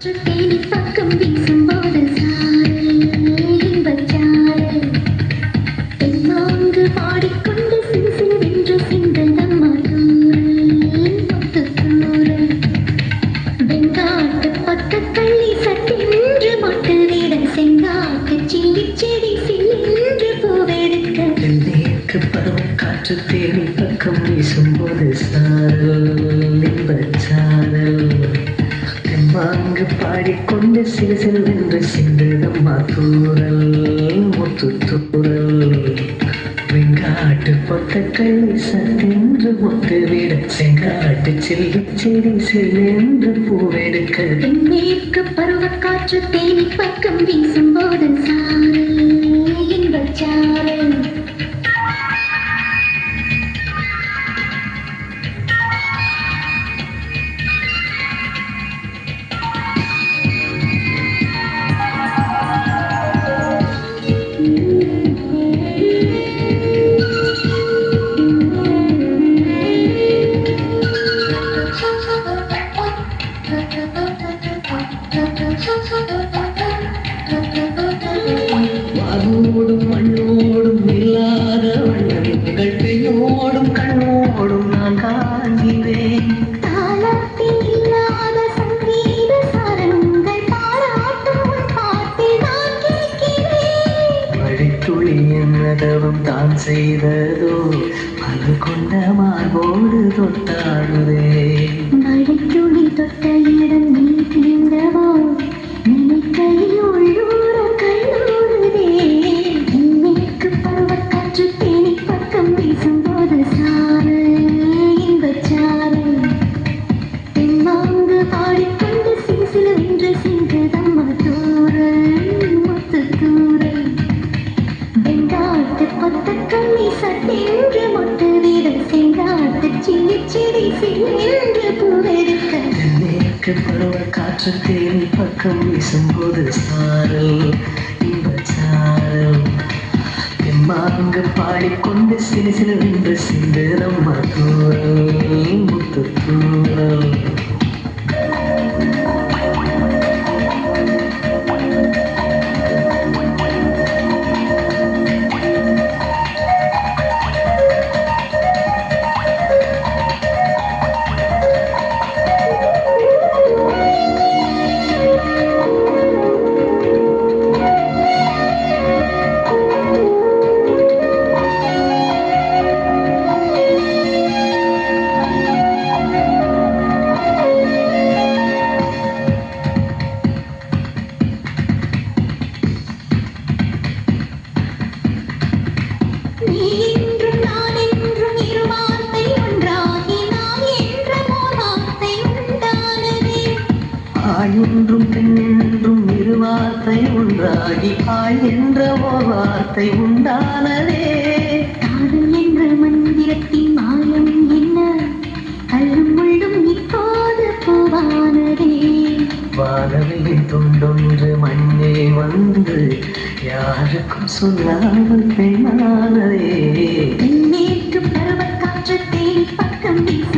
தேனி பக்கம் வீசும்போது சாரல் இன்பச்சாரல் தென்மாங்கு பாடிக்கொண்டு சிறு வென்று சிந்ததம்மா தூரல் முத்து தூரல் வெங்காட்டு பக்கக்கள்ளி சட்டென்று மொட்டு விட செங்காட்டு சில்லி செடி சில்லென்று பூவெடுக்க தென்மேற்கு பருவக்காற்று தேனி பக்கம் வீசும்போது சாரல் இன்பச்சாரல் தெம்மாங்கு பாடிக்கொண்டு சிறு வென்று சிந்ததம்மா தூரல் முத்து தூரல் வெங்காட்டு பொத்தக்கள்ளி சட்டென்று மொட்டு விட செங்காட்டு சில்லி செடி சில்லென்று பூவெடுக்க தென்மேற்கு பருவக்காற்று தேனி பக்கம் வீசும்போது சாரல் இன்பச்சாரல் வானோடும் மண்ணோடும் இல்லாத வண்ணங்கள் பெண்ணோடும் கண்ணோடும் நான் காண்கிறேன் தாளத்தில் இல்லாத சங்கீத சரணங்கள் பாராட்டும் பாட்டில் நான் கேட்கிறேன் வழித்துளி என்னதவும் தான் செய்ததோ பல கொண்ட மார்போடு தொட்டாடுதே மழைத்துளி தொட்ட இடம் நீ தீர்ந்தவோ நினைக்கையில் உள்ளூர கல்லூருதே தென்மேற்கு பருவக்காற்று தேனி பக்கம் வீசும்போது சாரல் இன்பச்சாரல் தென்மாங்கு பாடிக்கொண்டு சிறு வென்று சிந்ததம்மா தூரல் முத்து தூரல் வெங்காட்டு பொத்தக்கள்ளி சட்டென்று மொட்டு விட செங்காட்டு சில்லி செடி சில்லென்று பூவெடுக்க தென்மேற்கு பருவக்காற்று தேனி பக்கம் வீசும்போது சாரல் இன்பச்சாரல் தெம்மாங்கு பாடிக்கொண்டு சிறு வென்று சிந்ததம்மா தூரல் முத்து தூரல் நீ என்றும் நான் என்றும் இரு வார்த்தை ஒன்றாகி நான் என்ற ஓர் வார்த்தை உண்டானதே ஆண் என்றும் பெண் என்றும் இரு வார்த்தை ஒன்றாகி ஆள் என்ற ஓர் வார்த்தை உண்டானதே காதல் என்ற மந்திரத்தின் மாயம் என்ன கல்லும் முள்ளும் இப்போது பூவானதே வானவில்லின் துண்டொன்று மண்ணே வந்து யாருக்கும் சொல்லாமல் பெண்ணானதே தென்மேற்கு பருவக்காற்று தேனி பக்கம் வீச